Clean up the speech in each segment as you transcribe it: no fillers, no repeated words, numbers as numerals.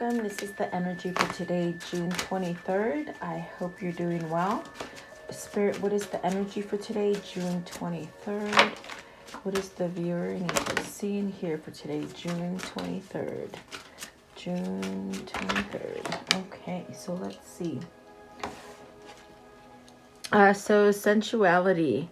welcome. This is the energy for today, June 23rd. I hope you're doing well. Spirit, what is the energy for today, June 23rd? What is the viewer need to see and hear for today, June 23rd? June 23rd. Okay, so let's see. So sensuality.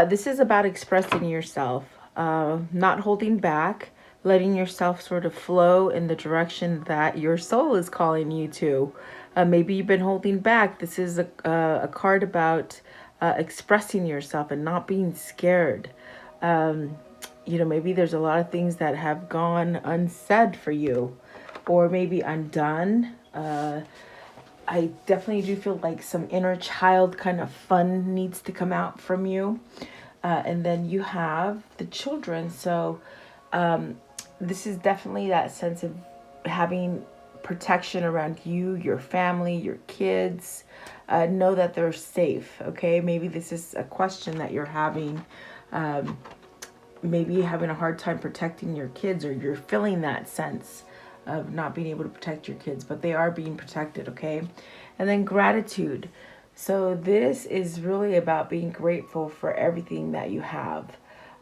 This is about expressing yourself, not holding back, letting yourself sort of flow in the direction that your soul is calling you to. Maybe you've been holding back. This is a card about expressing yourself and not being scared. Maybe there's a lot of things that have gone unsaid for you, or maybe undone. I definitely do feel like some inner child kind of fun needs to come out from you. And then you have the children. So this is definitely that sense of having protection around you, your family, your kids. Know that they're safe, okay? Maybe this is a question that you're having. Maybe you're having a hard time protecting your kids, or you're feeling that sense of not being able to protect your kids, but they are being protected, okay? And then gratitude. So this is really about being grateful for everything that you have.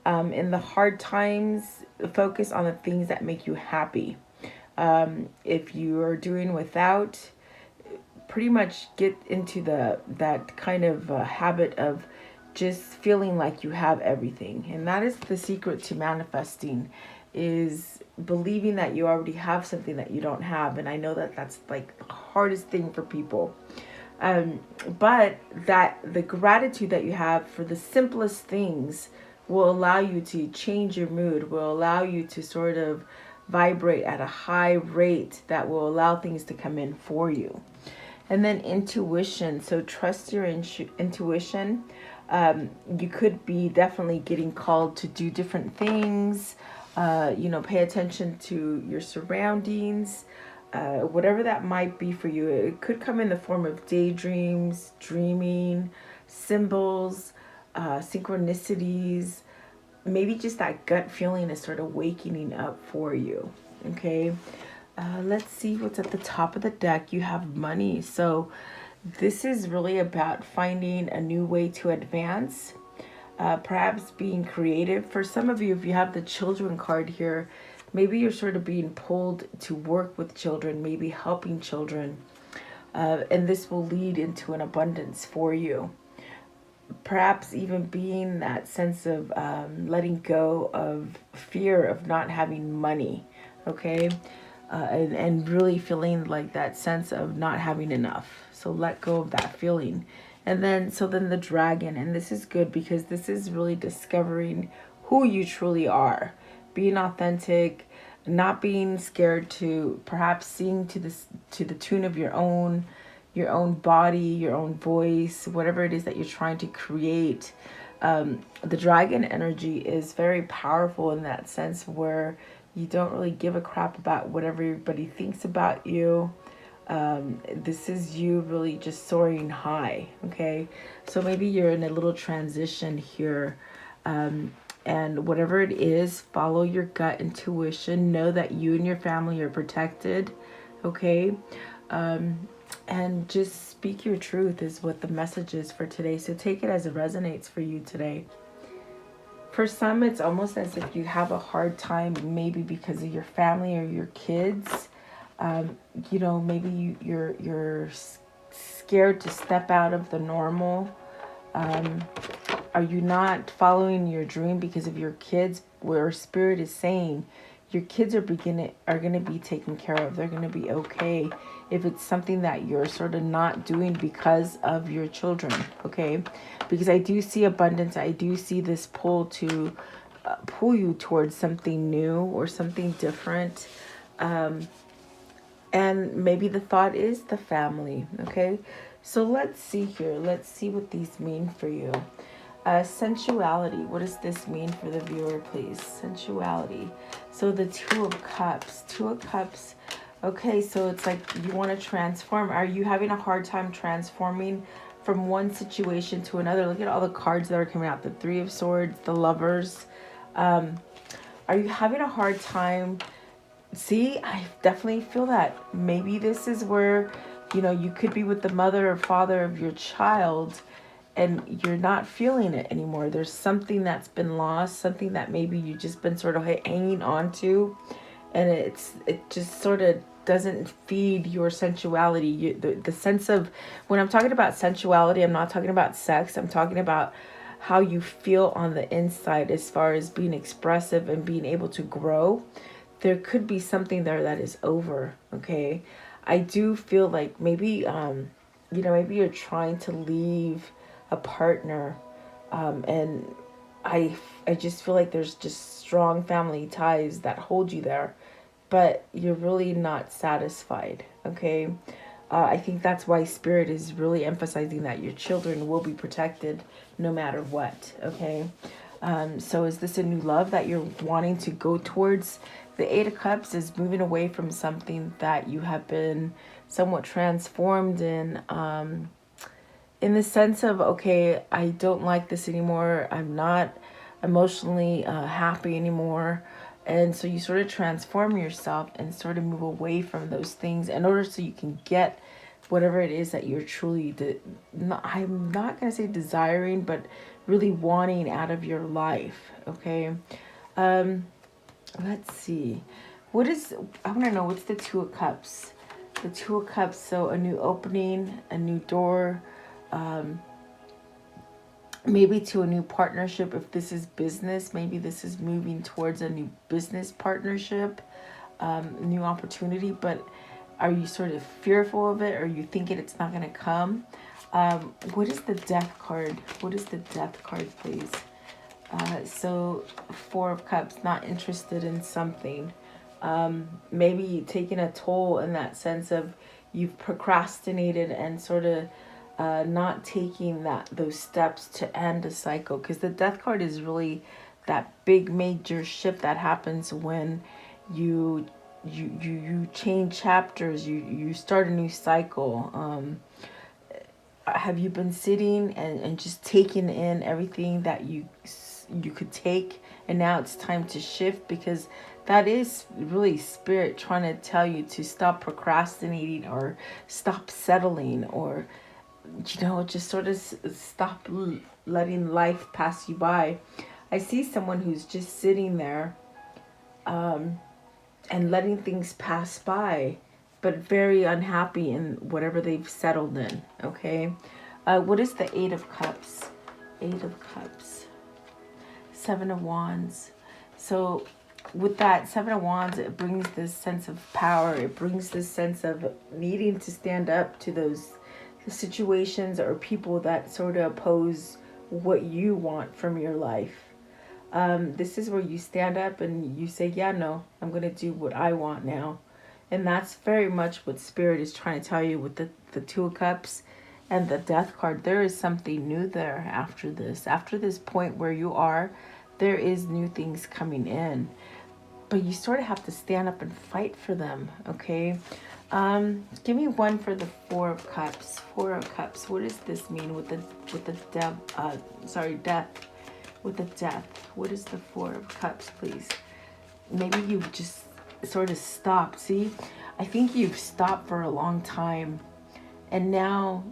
In the hard times, focus on the things that make you happy. If you are doing without, pretty much get into that kind of habit of just feeling like you have everything. And that is the secret to manifesting, is believing that you already have something that you don't have. And I know that that's like the hardest thing for people. But that the gratitude that you have for the simplest things will allow you to change your mood, will allow you to sort of vibrate at a high rate that will allow things to come in for you. And then intuition. So trust your intuition. You could be definitely getting called to do different things. Pay attention to your surroundings, whatever that might be for you. It could come in the form of daydreams, dreaming, symbols, synchronicities. Maybe just that gut feeling is sort of waking up for you. Okay. Let's see what's at the top of the deck. You have money. So this is really about finding a new way to advance. Perhaps being creative. For some of you, if you have the children card here, maybe you're sort of being pulled to work with children, maybe helping children. And this will lead into an abundance for you. Perhaps even being that sense of letting go of fear of not having money, okay? And really feeling like that sense of not having enough. So let go of that feeling. And then the dragon, and this is good because this is really discovering who you truly are, being authentic, not being scared to perhaps sing to the tune of your own body, your own voice, whatever it is that you're trying to create. The dragon energy is very powerful in that sense, where you don't really give a crap about what everybody thinks about you. This is you really just soaring high, okay? So maybe you're in a little transition here, and whatever it is, follow your gut intuition. Know that you and your family are protected, okay? And just speak your truth is what the message is for today. So take it as it resonates for you today. For some, it's almost as if you have a hard time, maybe because of your family or your kids. Maybe you're scared to step out of the normal. Are you not following your dream because of your kids? Where Spirit is saying your kids are going to be taken care of. They're going to be okay if it's something that you're sort of not doing because of your children, okay? Because I do see abundance. I do see this pull to pull you towards something new or something different. And maybe the thought is the family, okay? So let's see here. Let's see what these mean for you. Sensuality. What does this mean for the viewer, please? Sensuality. So the Two of Cups. Two of Cups. Okay, so it's like you want to transform. Are you having a hard time transforming from one situation to another? Look at all the cards that are coming out. The Three of Swords, the Lovers. Are you having a hard time See, I definitely feel that. Maybe this is where, you could be with the mother or father of your child and you're not feeling it anymore. There's something that's been lost, something that maybe you just been sort of hanging on to, and it just sort of doesn't feed your sensuality. The sense of, when I'm talking about sensuality, I'm not talking about sex. I'm talking about how you feel on the inside as far as being expressive and being able to grow. There could be something there that is over. Okay, I do feel like maybe maybe you're trying to leave a partner, and I just feel like there's just strong family ties that hold you there, but you're really not satisfied. Okay, I think that's why Spirit is really emphasizing that your children will be protected no matter what. Okay, so is this a new love that you're wanting to go towards? The Eight of Cups is moving away from something that you have been somewhat transformed in the sense of, okay, I don't like this anymore. I'm not emotionally happy anymore. And so you sort of transform yourself and sort of move away from those things in order so you can get whatever it is that you're truly, I'm not going to say desiring, but really wanting out of your life. Okay. Let's see. I want to know, what's the Two of Cups? The Two of Cups, so a new opening, a new door, maybe to a new partnership. If this is business, maybe this is moving towards a new business partnership, new opportunity. But are you sort of fearful of it? Or are you thinking it's not going to come? What is the Death card? What is the Death card, please? So Four of Cups, not interested in something. Maybe taking a toll in that sense of you've procrastinated and sort of not taking those steps to end a cycle, because the Death card is really that big major shift that happens when you change chapters, you start a new cycle. Have you been sitting and just taking in everything that you could take, and now it's time to shift? Because that is really Spirit trying to tell you to stop procrastinating or stop settling, or just sort of stop letting life pass you by. I see someone who's just sitting there and letting things pass by, but very unhappy in whatever they've settled in. Okay, what is the Eight of Cups? Eight of Cups, Seven of Wands. So with that Seven of Wands, it brings this sense of power. It brings this sense of needing to stand up to those situations or people that sort of oppose what you want from your life. This is where you stand up and you say, yeah, no, I'm going to do what I want now. And that's very much what Spirit is trying to tell you with the Two of Cups and the Death card. There is something new there after this. After this point where you are, there is new things coming in. But you sort of have to stand up and fight for them, okay? Give me one for the Four of Cups. Four of Cups. What does this mean with the death? With the Death. What is the Four of Cups, please? Maybe you've just sort of stopped. See, I think you've stopped for a long time, and now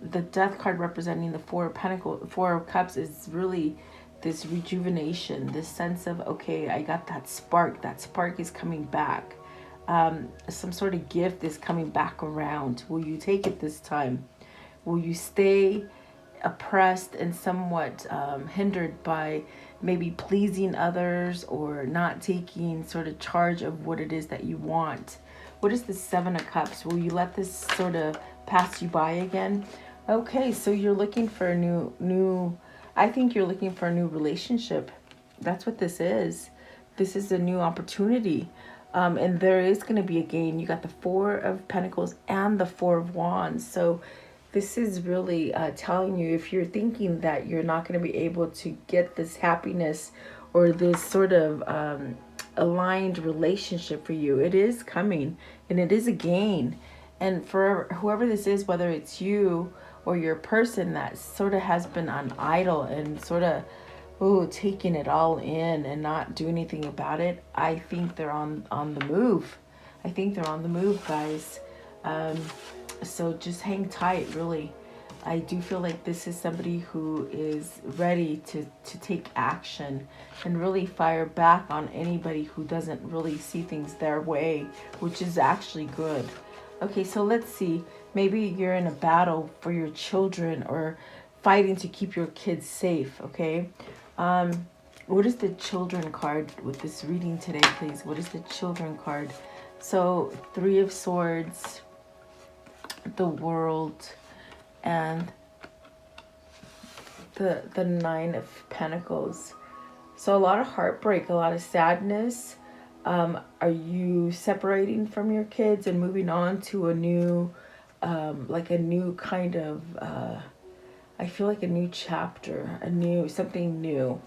the Death card representing the Four of Cups is really this rejuvenation, this sense of, okay, I got that spark. That spark is coming back. Some sort of gift is coming back around. Will you take it this time? Will you stay oppressed and somewhat hindered by maybe pleasing others or not taking sort of charge of what it is that you want? What is the Seven of Cups? Will you let this sort of pass you by again? Okay, so you're looking for a new I think you're looking for a new relationship. That's what this is. This is a new opportunity. And there is going to be a gain. You got the Four of Pentacles and the Four of Wands. So this is really telling you, if you're thinking that you're not going to be able to get this happiness or this sort of aligned relationship for you, it is coming and it is a gain. And for whoever this is, whether it's you or your person that sort of has been on idle and sort of taking it all in and not do anything about it. I think they're on the move. I think they're on the move, guys. Um, so just hang tight, really. I do feel like this is somebody who is ready to take action and really fire back on anybody who doesn't really see things their way, which is actually good. Okay, so let's see. Maybe you're in a battle for your children or fighting to keep your kids safe, okay? What is the children card with this reading today, please? What is the children card? So, Three of Swords, the World, and the Nine of Pentacles. So a lot of heartbreak, a lot of sadness. Are you separating from your kids and moving on to a new, like a new kind of, I feel like a new chapter, something new.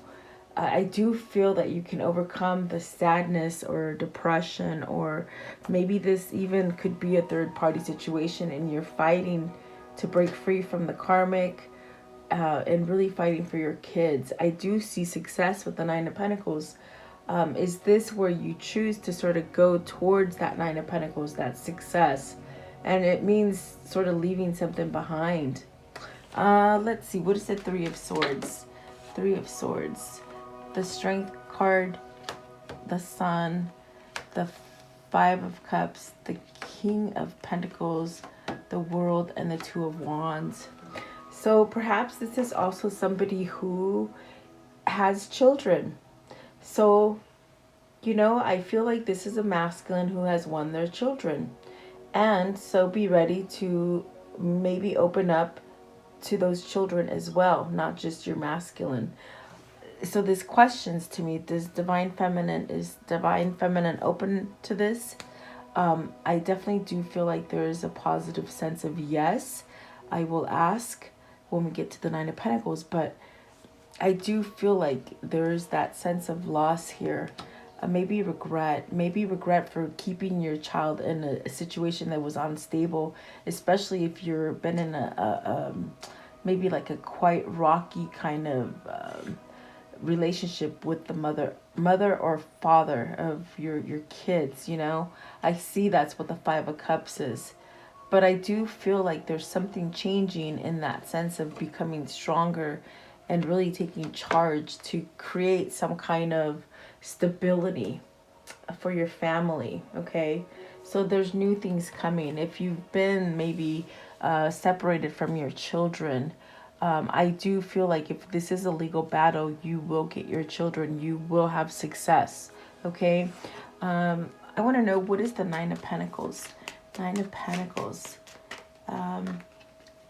I do feel that you can overcome the sadness or depression, or maybe this even could be a third party situation and you're fighting to break free from the karmic, and really fighting for your kids. I do see success with the Nine of Pentacles. Is this where you choose to sort of go towards that Nine of Pentacles, that success? And it means sort of leaving something behind. Let's see. What is the Three of Swords? Three of Swords. The Strength card, the Sun, the Five of Cups, the King of Pentacles, the World, and the Two of Wands. So perhaps this is also somebody who has children. So, I feel like this is a masculine who has won their children. And so be ready to maybe open up to those children as well, not just your masculine. So this questions to me, is Divine Feminine open to this? I definitely do feel like there is a positive sense of yes. I will ask when we get to the Nine of Pentacles, but I do feel like there is that sense of loss here. Maybe regret for keeping your child in a situation that was unstable, especially if you've been in a maybe like a quite rocky kind of relationship with the mother or father of your kids. I see that's what the Five of Cups is. But I do feel like there's something changing in that sense of becoming stronger and really taking charge to create some kind of stability for your family, okay? So there's new things coming. If you've been maybe separated from your children, I do feel like if this is a legal battle, you will get your children. You will have success, okay? I want to know, what is the Nine of Pentacles? Nine of Pentacles,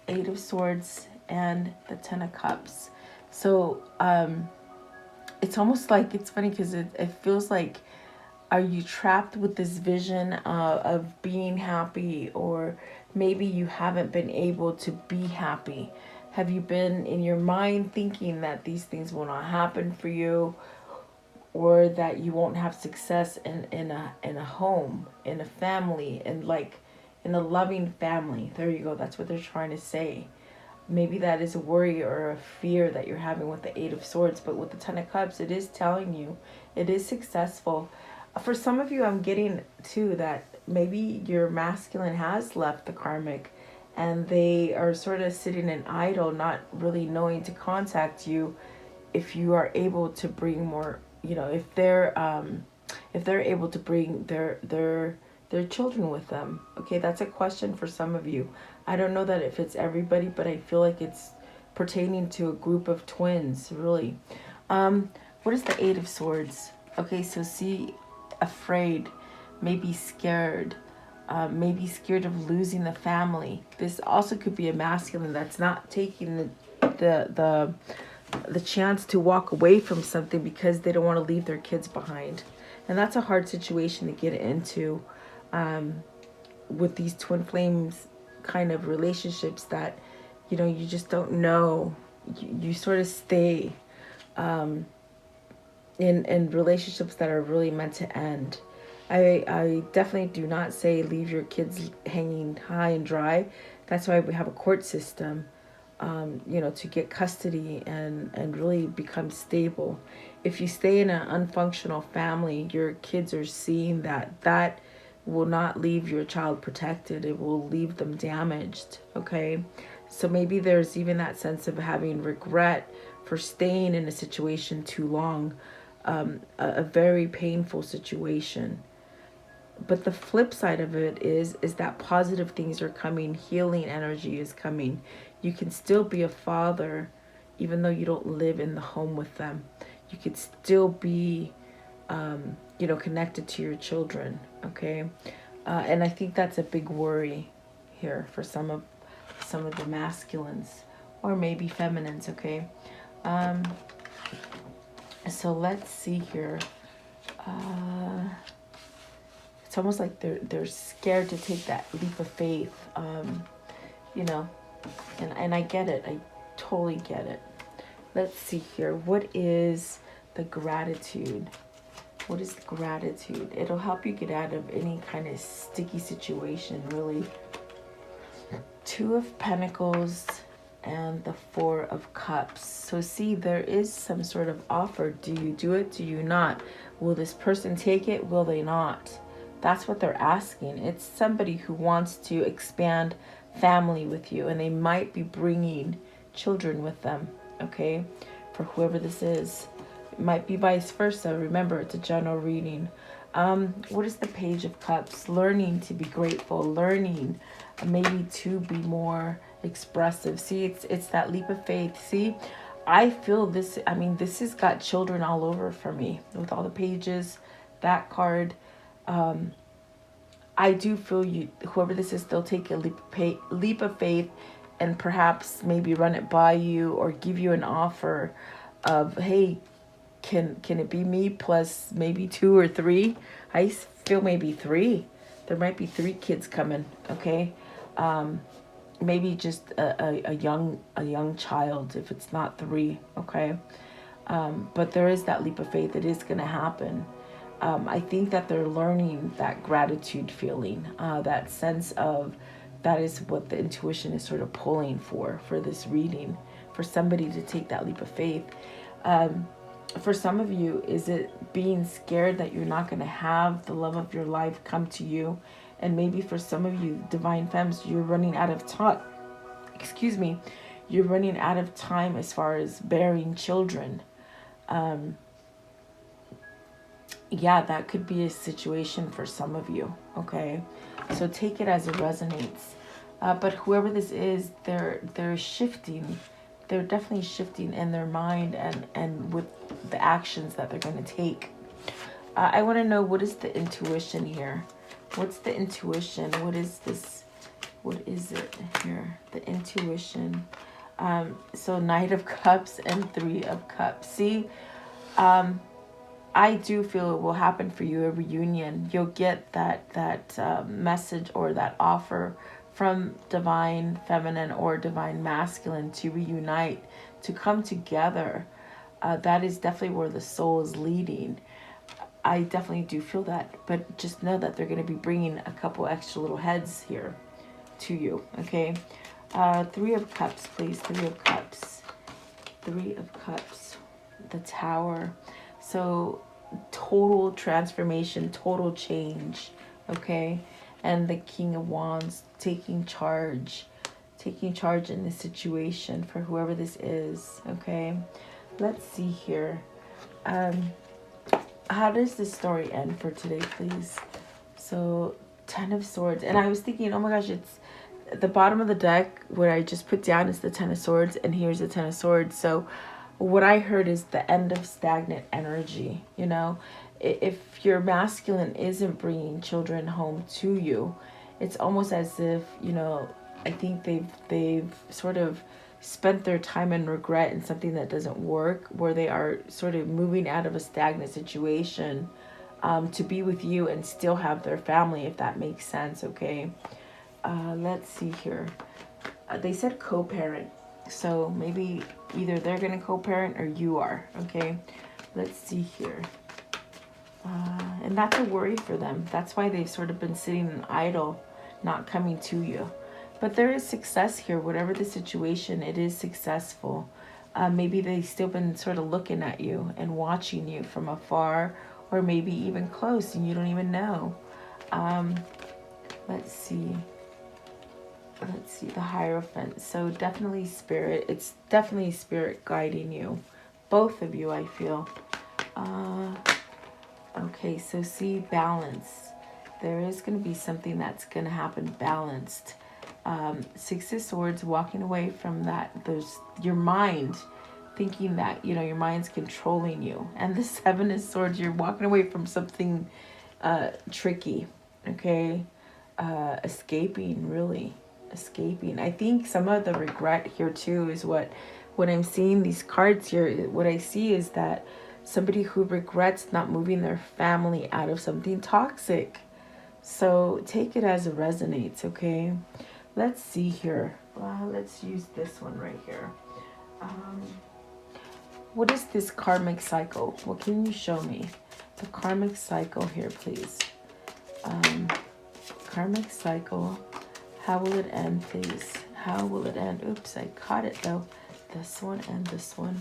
Eight of Swords, and the Ten of Cups. So it's almost like, it's funny because it feels like, are you trapped with this vision of being happy, or maybe you haven't been able to be happy? Have you been in your mind thinking that these things will not happen for you, or that you won't have success in a home, in a family, and like in a loving family? There you go. That's what they're trying to say. Maybe that is a worry or a fear that you're having with the Eight of Swords, but with the Ten of Cups, it is telling you it is successful. For some of you, I'm getting too that maybe your masculine has left the karmic and they are sort of sitting in idle, not really knowing to contact you if you are able to bring more, if they're able to bring their children with them. Okay, that's a question for some of you. I don't know that it fits everybody, but I feel like it's pertaining to a group of twins, really. What is the Eight of Swords? Okay, so see, afraid, maybe scared, maybe scared of losing the family. This also could be a masculine that's not taking the chance to walk away from something because they don't want to leave their kids behind. And that's a hard situation to get into with these twin flames kind of relationships that, you just don't know. You sort of stay in relationships that are really meant to end. I definitely do not say leave your kids hanging high and dry. That's why we have a court system. you know, to get custody and really become stable. If you stay in an unfunctional family, your kids are seeing that will not leave your child protected. It will leave them damaged, okay? So maybe there's even that sense of having regret for staying in a situation too long, a very painful situation. But the flip side of it is that positive things are coming, healing energy is coming. You can still be a father even though you don't live in the home with them. You could still be you know, connected to your children, okay? And I think that's a big worry here for some of the masculines or maybe feminines, okay? So let's see here. It's almost like they're scared to take that leap of faith, you know, and I get it. I totally get it. Let's see here. What is the gratitude? What is gratitude? It'll help you get out of any kind of sticky situation, really. Two of Pentacles and the Four of Cups. So see, there is some sort of offer. Do you do it? Do you not? Will this person take it? Will they not? That's what they're asking. It's somebody who wants to expand family with you, and they might be bringing children with them, okay? For whoever this is. It might be vice versa. Remember, it's a general reading. What is the Page of Cups? Learning to be grateful, learning maybe to be more expressive. See, it's that leap of faith. See, I feel this, I mean, this has got children all over for me with all the pages, that card. I do feel you, whoever this is, they'll take a leap of faith and perhaps maybe run it by you or give you an offer of, hey, can it be me plus maybe 2 or 3? I feel maybe 3. There might be 3 kids coming, okay? Maybe just a young child if it's not 3, okay? But there is that leap of faith. It is going to happen. I think that they're learning that gratitude feeling, that sense of, that is what the intuition is sort of pulling for this reading, for somebody to take that leap of faith. For some of you, is it being scared that you're not going to have the love of your life come to you? And maybe for some of you, Divine Femmes, you're running out of time. Excuse me. You're running out of time as far as bearing children. Yeah, that could be a situation for some of you, okay? So take it as it resonates. But whoever this is, they're shifting. They're definitely shifting in their mind and with the actions that they're going to take. I want to know, what is the intuition here? What's the intuition? What is this? What is it here? The intuition. So Knight of Cups and 3 of Cups. See, I do feel it will happen for you, a reunion. You'll get that message or that offer from Divine Feminine or Divine Masculine to reunite, to come together. That is definitely where the soul is leading. I definitely do feel that, but just know that they're going to be bringing a couple extra little heads here to you, okay? 3 of Cups, please. 3 of Cups. 3 of Cups. The Tower. So total transformation, total change, okay? And the King of Wands, taking charge in this situation for whoever this is, okay? Let's see here. How does this story end for today, please? So 10 of Swords. And I was thinking, oh my gosh, it's the bottom of the deck where I just put down is the 10 of Swords, and here's the 10 of Swords. So what I heard is the end of stagnant energy. You know, if your masculine isn't bringing children home to you, it's almost as if, you know, I think they've sort of spent their time in regret in something that doesn't work, where they are sort of moving out of a stagnant situation to be with you and still have their family, if that makes sense, okay? Let's see here. They said co-parent. So maybe either they're going to co-parent or you are, okay? Let's see here. And that's a worry for them. That's why they've sort of been sitting idle, not coming to you. But there is success here. Whatever the situation, it is successful. Maybe they've still been sort of looking at you and watching you from afar, or maybe even close and you don't even know. Um, let's see. Let's see, the Hierophant. So definitely spirit. It's definitely spirit guiding you. Both of you, I feel. Okay, so see, balance. There is going to be something that's going to happen balanced. Six of Swords, walking away from that. There's your mind thinking that, you know, your mind's controlling you. And the Seven of Swords, you're walking away from something tricky, okay? Escaping, really. Escaping. I think some of the regret here too is what, when I'm seeing these cards here, what I see is that somebody who regrets not moving their family out of something toxic. So take it as it resonates, okay? Let's see here. Let's use this one right here. What is this karmic cycle? What can you show me? The karmic cycle here, please. Karmic cycle. How will it end, please? How will it end? Oops, I caught it though. This one and this one.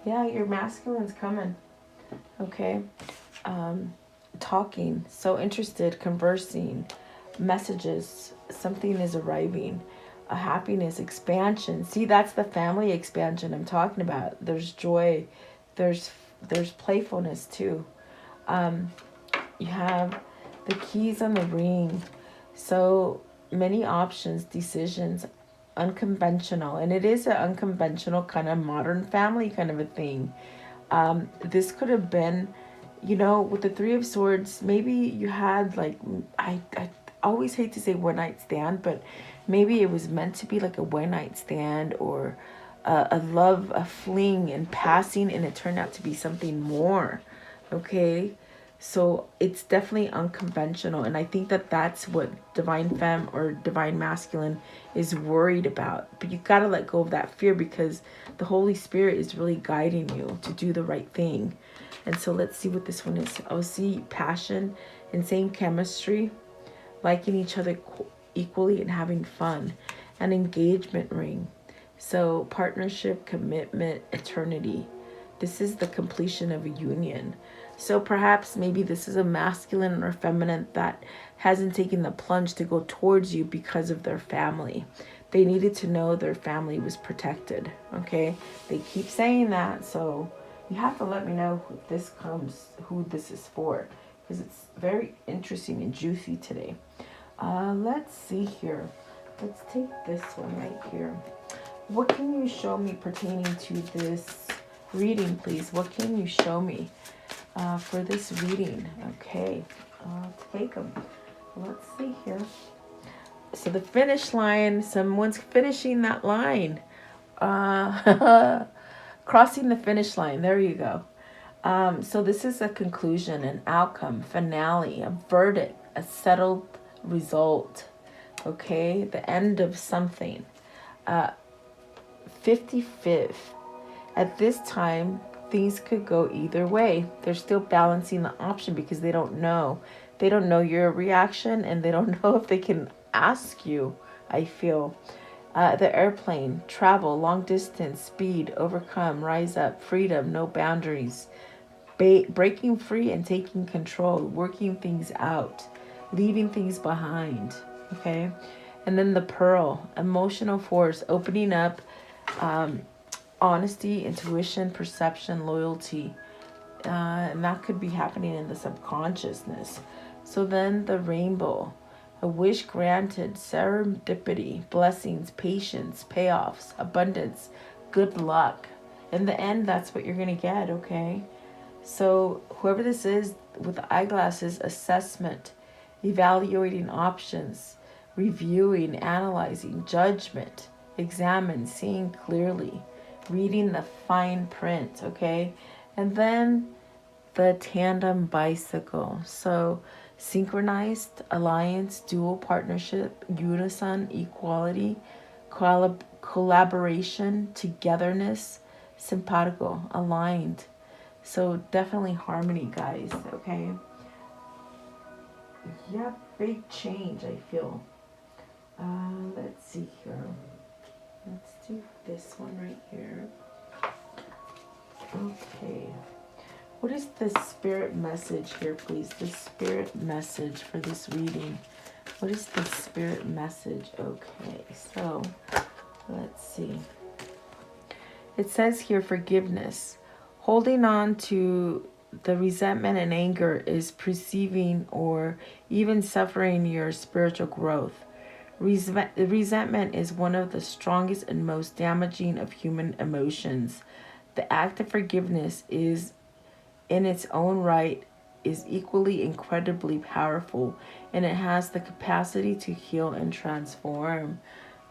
Yeah, your masculine's coming. Okay. Talking. So interested. Conversing. Messages. Something is arriving. A happiness. Expansion. See, that's the family expansion I'm talking about. There's joy. There's playfulness too. You have the keys on the ring. So many options, decisions, unconventional. And it is an unconventional kind of modern family kind of a thing. This could have been, you know, with the Three of Swords, maybe you had like, I always hate to say one night stand, but maybe it was meant to be like a one night stand or a love, a fling and passing, and it turned out to be something more. Okay. So it's definitely unconventional. And I think that that's what divine femme or divine masculine is worried about. But you got to let go of that fear because the Holy Spirit is really guiding you to do the right thing. And so let's see what this one is. I'll see passion and same chemistry, liking each other equally and having fun. An engagement ring. So partnership, commitment, eternity. This is the completion of a union. So perhaps maybe this is a masculine or feminine that hasn't taken the plunge to go towards you because of their family. They needed to know their family was protected. Okay. They keep saying that. So you have to let me know if this comes, who this is for, because it's very interesting and juicy today. Let's see here. Let's take this one right here. What can you show me pertaining to this reading, please? What can you show me for this reading? Okay, I'll take them. Let's see here. So the finish line, someone's finishing that line. Crossing the finish line. There you go. So this is a conclusion, an outcome, finale, a verdict, a settled result. Okay, the end of something. 55th. At this time, things could go either way. They're still balancing the option because they don't know. They don't know your reaction and they don't know if they can ask you, I feel. The airplane, travel, long distance, speed, overcome, rise up, freedom, no boundaries. Breaking free and taking control, working things out, leaving things behind. Okay. And then the pearl, emotional force, opening up, honesty, intuition, perception, loyalty. And that could be happening in the subconsciousness. So then the rainbow, a wish granted, serendipity, blessings, patience, payoffs, abundance, good luck. In the end, that's what you're going to get, okay? So whoever this is with the eyeglasses, assessment, evaluating options, reviewing, analyzing, judgment, examine, seeing clearly, reading the fine print, okay? And then the tandem bicycle. So synchronized alliance, dual partnership, unison, equality, collaboration, togetherness, simpatico, aligned. So definitely harmony, guys, okay? Yeah, big change, I feel. Let's see here. Let's do this one right here. Okay. What is the spirit message here, please? The spirit message for this reading. What is the spirit message? Okay, so let's see. It says here forgiveness. Holding on to the resentment and anger is perceiving or even suffering your spiritual growth. Resentment is one of the strongest and most damaging of human emotions. The act of forgiveness is in its own right is equally incredibly powerful, and it has the capacity to heal and transform.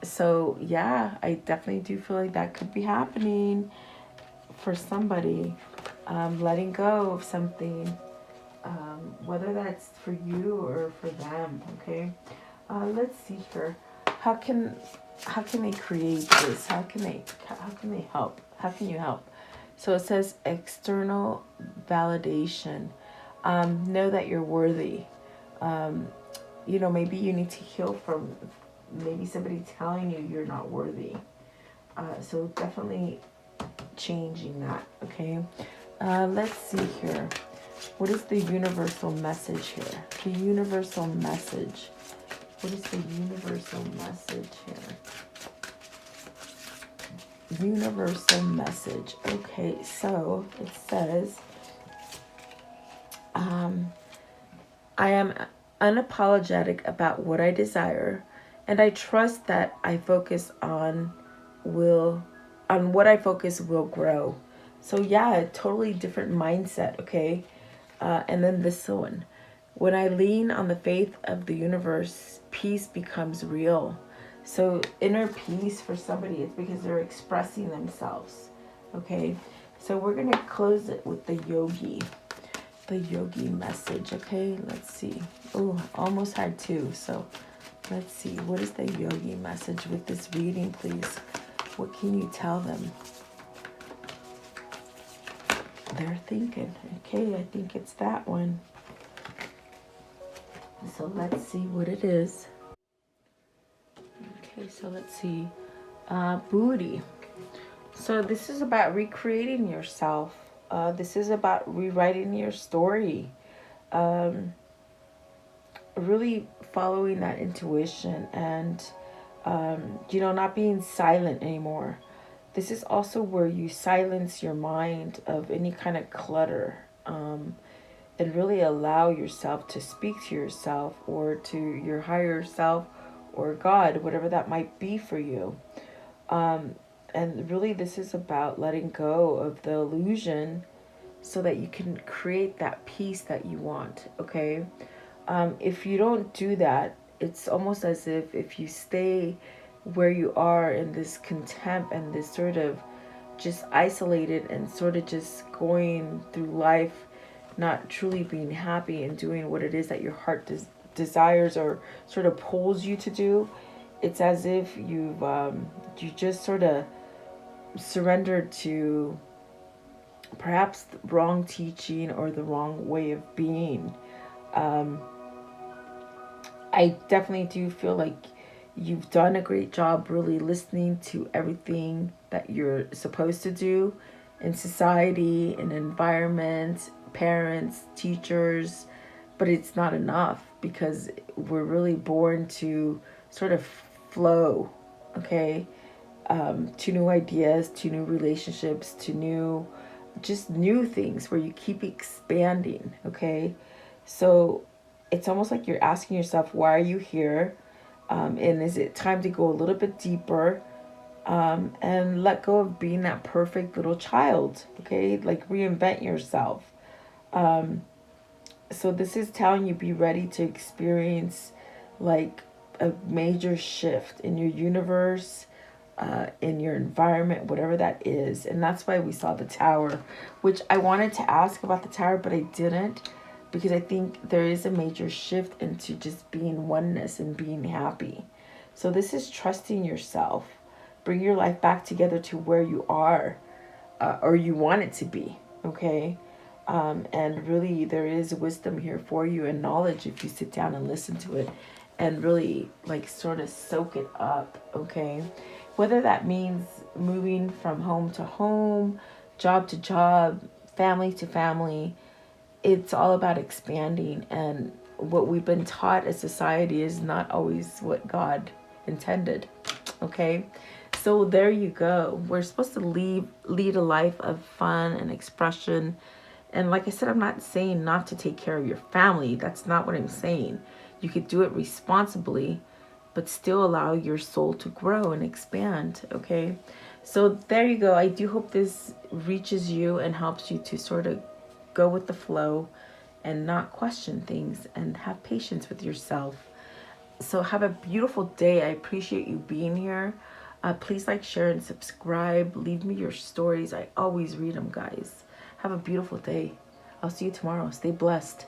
So yeah, I definitely do feel like that could be happening for somebody. Letting go of something, whether that's for you or for them. Okay. Let's see here. How can how can they create this? How can they help? How can you help? So it says external validation. Know that you're worthy. Um, maybe you need to heal from maybe somebody telling you you're not worthy. So definitely changing that. Okay. Let's see here. What is the universal message here? The universal message. What is the universal message here? Universal message. Okay, so it says, I am unapologetic about what I desire, and I trust that what I focus will grow. So yeah, a totally different mindset. Okay, and then this one. When I lean on the faith of the universe, peace becomes real. So inner peace for somebody, it's because they're expressing themselves. Okay. So we're going to close it with the yogi. The yogi message. Okay. Let's see. Oh, almost had two. So let's see. What is the yogi message with this reading, please? What can you tell them? They're thinking. Okay. I think it's that one. So let's see what it is. Okay, so let's see. Booty. So this is about recreating yourself. This is about rewriting your story. Really following that intuition and, not being silent anymore. This is also where you silence your mind of any kind of clutter. And really allow yourself to speak to yourself or to your higher self or God, whatever that might be for you. And really, this is about letting go of the illusion so that you can create that peace that you want. Okay. If you don't do that, it's almost as if you stay where you are in this contempt and this sort of just isolated and sort of just going through life not truly being happy and doing what it is that your heart desires or sort of pulls you to do. It's as if you just sort of surrendered to perhaps the wrong teaching or the wrong way of being. I definitely do feel like you've done a great job really listening to everything that you're supposed to do in society, in environment, parents, teachers, but it's not enough because we're really born to sort of flow, okay, to new ideas, to new relationships, to new things where you keep expanding, okay? So it's almost like you're asking yourself, why are you here? And is it time to go a little bit deeper and let go of being that perfect little child, okay? Like reinvent yourself. So this is telling you be ready to experience like a major shift in your universe, in your environment, whatever that is. And that's why we saw the tower, which I wanted to ask about the tower, but I didn't because I think there is a major shift into just being oneness and being happy. So this is trusting yourself. Bring your life back together to where you are or you want it to be, okay? And really, there is wisdom here for you and knowledge if you sit down and listen to it and really like sort of soak it up, okay? Whether that means moving from home to home, job to job, family to family, it's all about expanding. And what we've been taught as society is not always what God intended, okay? So there you go. We're supposed to lead a life of fun and expression. And like I said, I'm not saying not to take care of your family. That's not what I'm saying. You could do it responsibly, but still allow your soul to grow and expand, okay? So there you go. I do hope this reaches you and helps you to sort of go with the flow and not question things and have patience with yourself. So have a beautiful day. I appreciate you being here. Please like, share, and subscribe. Leave me your stories. I always read them, guys. Have a beautiful day. I'll see you tomorrow. Stay blessed.